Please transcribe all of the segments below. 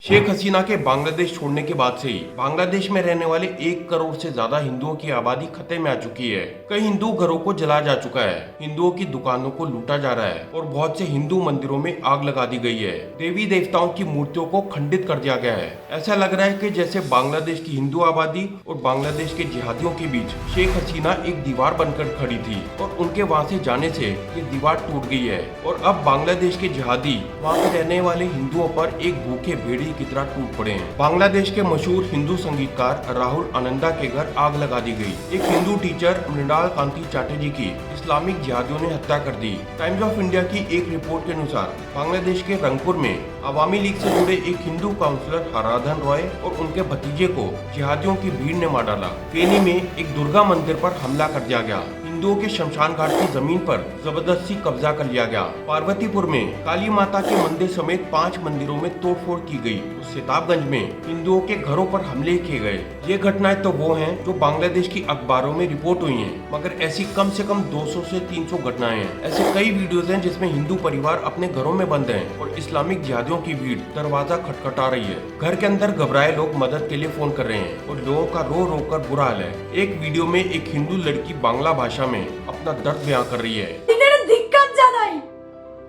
शेख हसीना के बांग्लादेश छोड़ने के बाद से ही बांग्लादेश में रहने वाले 1 करोड़ से ज्यादा हिंदुओं की आबादी खतरे में आ चुकी है। कई हिंदू घरों को जलाया जा चुका है, हिंदुओं की दुकानों को लूटा जा रहा है और बहुत से हिंदू मंदिरों में आग लगा दी गई है। देवी देवताओं की मूर्तियों को खंडित कर दिया गया है। ऐसा लग रहा है कि जैसे बांग्लादेश की हिंदू आबादी और बांग्लादेश के जिहादियों के बीच शेख हसीना एक दीवार बनकर खड़ी थी और उनके वहाँ से जाने से ये दीवार टूट गई है और अब बांग्लादेश के जिहादी वहाँ पे रहने वाले हिंदुओं पर एक भूखे भेड़ी की तरह टूट पड़े हैं। बांग्लादेश के मशहूर हिंदू संगीतकार राहुल आनंदा के घर आग लगा दी गई। एक हिंदू टीचर मृणाल कांति चैटर्जी की इस्लामिक जिहादियों ने हत्या कर दी। टाइम्स ऑफ इंडिया की एक रिपोर्ट के अनुसार बांग्लादेश के रंगपुर में अवामी लीग से जुड़े एक हिंदू काउंसलर हराधन रॉय और उनके भतीजे को जिहादियों की भीड़ ने मार डाला। फेनी में एक दुर्गा मंदिर पर हमला कर दिया गया। हिंदुओं के शमशान घाट की जमीन पर जबरदस्ती कब्जा कर लिया गया। पार्वतीपुर में काली माता के मंदिर समेत 5 मंदिरों में तोड़फोड़ की गई। सिताबगंज में हिंदुओं के घरों पर हमले किए गए। ये घटनाएं तो वो हैं जो बांग्लादेश की अखबारों में रिपोर्ट हुई हैं, मगर ऐसी कम से कम 200 से 300 घटनाएं हैं। ऐसे कई वीडियोस हैं जिसमें हिंदू परिवार अपने घरों में बंद हैं और इस्लामिक जिहादियों की भीड़ दरवाजा खटखटा रही है। घर के अंदर घबराए लोग मदद के लिए फोन कर रहे हैं और लोगों का रो रो कर बुरा हाल है। एक वीडियो में एक हिंदू लड़की बांग्ला भाषा में अपना दर्द बयां कर रही है।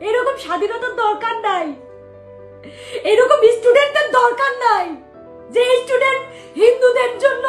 এরকম স্বাধীনতার দরকার নাই, এরকম স্টুডেন্টদের দরকার নাই যে স্টুডেন্ট হিন্দুদের জন্য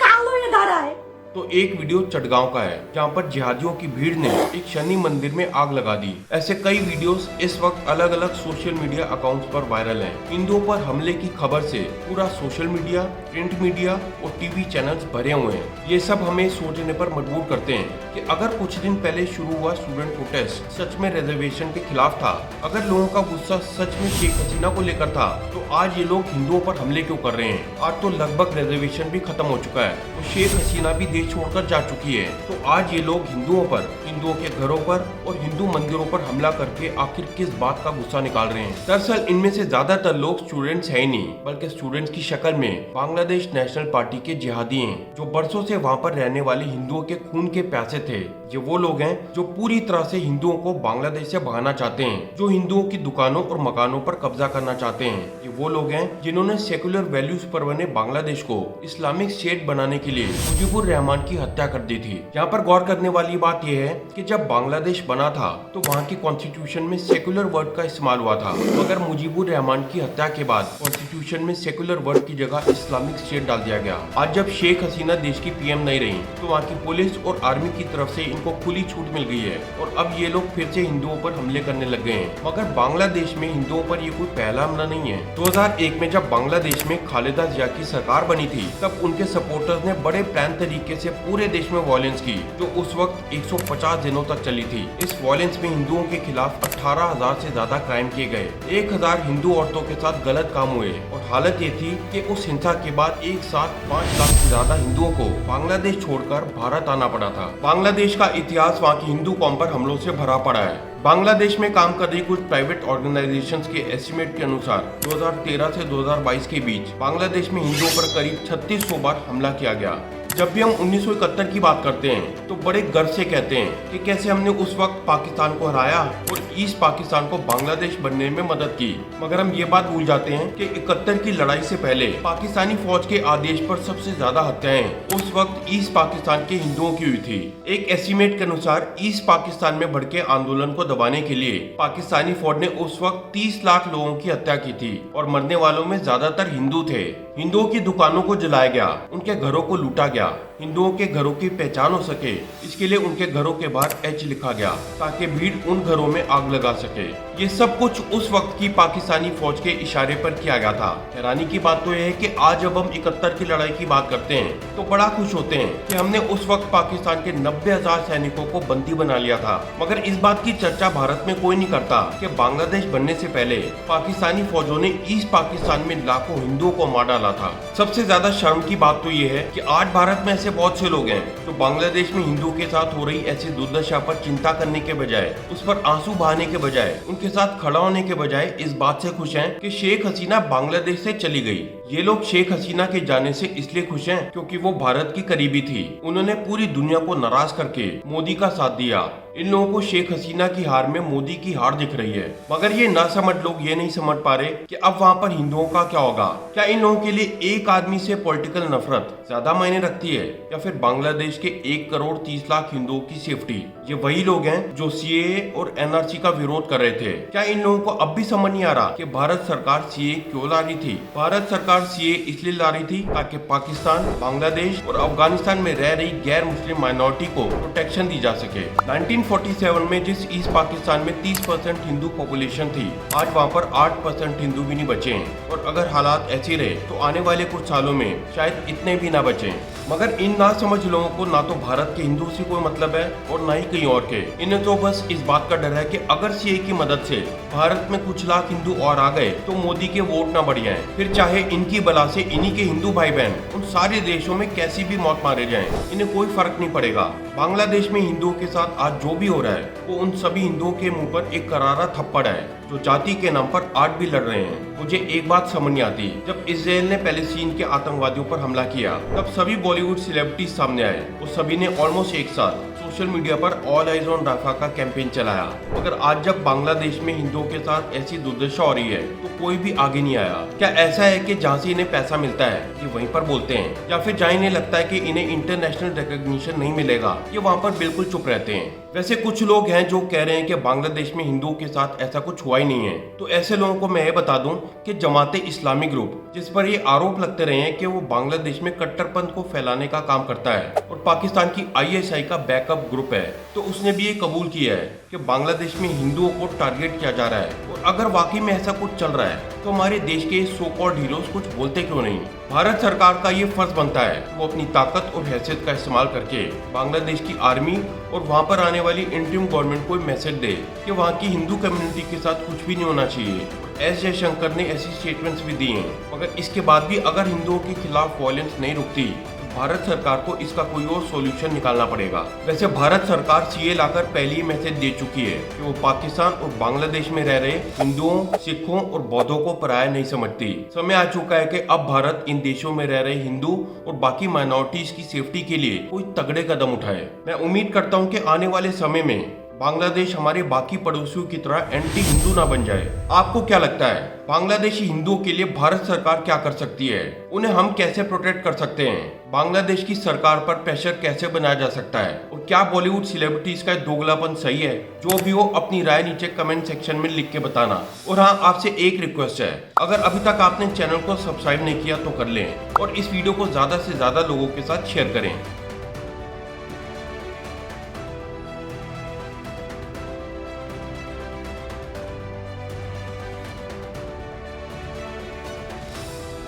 কাল হয়ে দাঁড়ায়। तो एक वीडियो चटगांव का है जहां पर जिहादियों की भीड़ ने एक शनि मंदिर में आग लगा दी। ऐसे कई वीडियोस इस वक्त अलग अलग सोशल मीडिया अकाउंट्स पर वायरल हैं। हिंदुओं पर हमले की खबर से पूरा सोशल मीडिया, प्रिंट मीडिया और टीवी चैनल्स भरे हुए हैं। ये सब हमें सोचने पर मजबूर करते हैं कि अगर कुछ दिन पहले शुरू हुआ स्टूडेंट प्रोटेस्ट सच में रिजर्वेशन के खिलाफ था, अगर लोगों का गुस्सा सच में शेख हसीना को लेकर था, तो आज ये लोग हिंदुओं पर हमले क्यों कर रहे हैं? आज तो लगभग रिजर्वेशन भी खत्म हो चुका है, तो शेख हसीना भी छोड़कर जा चुकी है, तो आज ये लोग हिंदुओं पर, हिंदुओं के घरों पर और हिंदू मंदिरों पर हमला करके आखिर किस बात का गुस्सा निकाल रहे हैं? दरअसल इनमें से ज्यादातर लोग स्टूडेंट्स है ही नहीं, बल्कि स्टूडेंट्स की शक्ल में बांग्लादेश नेशनल पार्टी के जिहादी हैं, जो बरसों से वहाँ पर रहने वाले हिंदुओं के खून के प्यासे थे। ये वो लोग हैं जो पूरी तरह से हिंदुओं को बांग्लादेश से भगाना चाहते हैं, जो हिंदुओं की दुकानों और मकानों पर कब्जा करना चाहते हैं। ये वो लोग हैं जिन्होंने सेकुलर वैल्यूज पर बने बांग्लादेश को इस्लामिक स्टेट बनाने के लिए मुजीबुर रहमान की हत्या कर दी थी। यहाँ पर गौर करने वाली बात यह है कि जब बांग्लादेश बना था तो वहाँ की कॉन्स्टिट्यूशन में सेकुलर वर्ड का इस्तेमाल हुआ था, मगर मुजीबुर रहमान की हत्या के बाद कॉन्स्टिट्यूशन में सेकुलर वर्ड की जगह इस्लामिक स्टेट डाल दिया गया। आज जब शेख हसीना देश की पीएम नहीं रही, तो वहाँ की पुलिस और आर्मी की तरफ से इनको खुली छूट मिल गई है और अब ये लोग फिर से हिंदुओं पर हमले करने लग गए हैं। मगर बांग्लादेश में हिंदुओं पर ये कोई पहला हमला नहीं है। 2001 में जब बांग्लादेश में खालिदा जिया की सरकार बनी थी, तब उनके सपोर्टर्स ने बड़े प्लान तरीके से पूरे देश में वॉयलेंस की, जो उस वक्त 150 दिनों तक चली थी। इस वॉयलेंस में हिंदुओं के खिलाफ 18,000 से ज्यादा क्राइम किए गए। 1,000 हिंदू औरतों के साथ गलत काम हुए और हालत ये थी कि उस हिंसा के बाद एक साथ 5 लाख से ज्यादा हिंदुओं को बांग्लादेश छोड़कर भारत आना पड़ा था। बांग्लादेश का इतिहास वहाँ की हिंदू कौम पर हमलों से भरा पड़ा है। बांग्लादेश में काम कर रही कुछ प्राइवेट ऑर्गेनाइजेशंस के एस्टिमेट के अनुसार 2013 से 2022 के बीच बांग्लादेश में हिंदुओं पर करीब 3600 बार हमला किया गया। जब भी हम 1971 की बात करते हैं तो बड़े गर्व से कहते हैं कि कैसे हमने उस वक्त पाकिस्तान को हराया और ईस्ट पाकिस्तान को बांग्लादेश बनने में मदद की, मगर हम ये बात भूल जाते हैं कि 71 की लड़ाई से पहले पाकिस्तानी फौज के आदेश पर सबसे ज्यादा हत्याएं उस वक्त ईस्ट पाकिस्तान के हिंदुओं की हुई थी। एक एस्टिमेट के अनुसार ईस्ट पाकिस्तान में भड़के आंदोलन को दबाने के लिए पाकिस्तानी फौज ने उस वक्त 30 लाख लोगों की हत्या की थी और मरने वालों में ज्यादातर हिंदू थे। हिंदुओं की दुकानों को जलाया गया, उनके घरों को लूटा गया। हिंदुओं के घरों की पहचान हो सके, इसके लिए उनके घरों के बाहर एच लिखा गया ताकि भीड़ उन घरों में आग लगा सके। ये सब कुछ उस वक्त की पाकिस्तानी फौज के इशारे पर किया गया था। हैरानी की बात तो यह है कि आज जब हम 71 की लड़ाई की बात करते हैं तो बड़ा खुश होते हैं कि हमने उस वक्त पाकिस्तान के 90,000 सैनिकों को बंदी बना लिया था, मगर इस बात की चर्चा भारत में कोई नहीं करता कि बांग्लादेश बनने से पहले पाकिस्तानी फौजों ने ईस्ट पाकिस्तान में लाखों हिंदुओं को मार डाला था। सबसे ज्यादा शर्म की बात तो ये है कि आज भारत में ऐसे बहुत से लोग हैं जो बांग्लादेश में हिंदुओं के साथ हो रही ऐसी दुर्दशा पर चिंता करने के बजाय, उस पर आंसू बहाने के बजाय, उनके साथ खड़ा होने के बजाय इस बात से खुश हैं कि शेख हसीना बांग्लादेश से चली गई। ये लोग शेख हसीना के जाने से इसलिए खुश हैं क्योंकि वो भारत की करीबी थी। उन्होंने पूरी दुनिया को नाराज करके मोदी का साथ दिया। इन लोगों को शेख हसीना की हार में मोदी की हार दिख रही है, मगर ये ना समझ लोग ये नहीं समझ पा रहे कि अब वहाँ पर हिंदुओं का क्या होगा। क्या इन लोगों के लिए एक आदमी से पॉलिटिकल नफरत ज्यादा मायने रखती है या फिर बांग्लादेश के 1 करोड़ 30 लाख हिंदुओं की सेफ्टी? ये वही लोग हैं जो सीएए और एनआरसी का विरोध कर रहे थे। क्या इन लोगों को अब भी समझ नहीं आ रहा कि भारत सरकार सीएए क्यों ला रही थी? भारत सरकार सीएए इसलिए ला रही थी ताकि पाकिस्तान, बांग्लादेश और अफगानिस्तान में रह रही गैर मुस्लिम माइनॉरिटी को प्रोटेक्शन दी जा सके। 1947 में जिस ईस्ट पाकिस्तान में 30% हिंदू पॉपुलेशन थी, आज वहाँ पर 8% हिंदू भी नहीं बचे हैं। और अगर हालात ऐसे रहे तो आने वाले कुछ सालों में शायद इतने भी ना बचे। मगर इन ना समझ लोगों को ना तो भारत के हिंदू से कोई मतलब है और ना ही कहीं और के। इन्हें तो बस इस बात का डर है कि अगर सीए की मदद से भारत में कुछ लाख हिंदू और आ गए तो मोदी के वोट ना बढ़ जाएं। फिर चाहे इनकी बला से इन्हीं के हिंदू भाई बहन उन सारे देशों में कैसी भी मौत मारे जाएं, इन्हें कोई फर्क नहीं पड़ेगा। बांग्लादेश में हिंदुओं के साथ आज जो भी हो रहा है वो उन सभी हिंदुओं के मुंह पर एक करारा थप्पड़ है जो जाति के नाम पर आज भी लड़ रहे हैं। मुझे एक बात समझ नहीं आती, जब इसराइल ने पैलेस्टीन के आतंकवादियों पर हमला किया तब सभी बॉलीवुड सेलिब्रिटीज सामने आए और सभी ने ऑलमोस्ट एक साथ सोशल मीडिया पर ऑल आइज ऑन राफा का कैंपेन चलाया। मगर आज जब बांग्लादेश में हिंदुओं के साथ ऐसी दुर्दशा हो रही है तो कोई भी आगे नहीं आया। क्या ऐसा है कि जहाँ से इन्हें पैसा मिलता है ये वहीं पर बोलते हैं, या फिर जहाँ इन्हें लगता है कि इन्हें इंटरनेशनल रिकॉग्निशन नहीं मिलेगा ये वहाँ पर बिल्कुल चुप रहते हैं? वैसे कुछ लोग हैं जो कह रहे हैं कि बांग्लादेश में हिंदुओं के साथ ऐसा कुछ हुआ ही नहीं है। तो ऐसे लोगों को मैं ये बता दूं कि जमाते इस्लामी ग्रुप, जिस पर ये आरोप लगते रहे हैं कि वो बांग्लादेश में कट्टरपंथ को फैलाने का काम करता है और पाकिस्तान की आईएसआई का बैकअप ग्रुप है, तो उसने भी ये कबूल किया है कि बांग्लादेश में हिंदुओं को टारगेट किया जा रहा है। और अगर वाकई में ऐसा कुछ चल रहा है तो हमारे देश के सो कॉल्ड हीरोज कुछ बोलते क्यों नहीं? भारत सरकार का ये फर्ज बनता है कि वो अपनी ताकत और हैसियत का इस्तेमाल करके बांग्लादेश की आर्मी और वहाँ पर आने वाली इंटरिम गवर्नमेंट को मैसेज दे कि वहाँ की हिंदू कम्युनिटी के साथ कुछ भी नहीं होना चाहिए। एस जयशंकर ने ऐसी स्टेटमेंट्स भी दी हैं, मगर इसके बाद भी अगर हिंदुओं के खिलाफ वायलेंस नहीं रुकती भारत सरकार को इसका कोई और सॉल्यूशन निकालना पड़ेगा। वैसे भारत सरकार सीए लाकर पहले ही मैसेज दे चुकी है कि वो पाकिस्तान और बांग्लादेश में रह रहे हिंदुओं, सिखों और बौद्धों को पराया नहीं समझती। समय आ चुका है कि अब भारत इन देशों में रह रहे हिंदू और बाकी माइनॉरिटीज की सेफ्टी के लिए कोई तगड़े कदम उठाए। मैं उम्मीद करता हूँ कि आने वाले समय में बांग्लादेश हमारे बाकी पड़ोसियों की तरह एंटी हिंदू ना बन जाए। आपको क्या लगता है बांग्लादेशी हिंदुओं के लिए भारत सरकार क्या कर सकती है? उन्हें हम कैसे प्रोटेक्ट कर सकते हैं? बांग्लादेश की सरकार पर प्रेशर कैसे बनाया जा सकता है? और क्या बॉलीवुड सेलिब्रिटीज का दोगलापन सही है? जो भी हो अपनी राय नीचे कमेंट सेक्शन में लिख के बताना। और हाँ, आपसे एक रिक्वेस्ट है, अगर अभी तक आपने चैनल को सब्सक्राइब नहीं किया तो कर लें और इस वीडियो को ज्यादा से ज्यादा लोगों के साथ शेयर करें।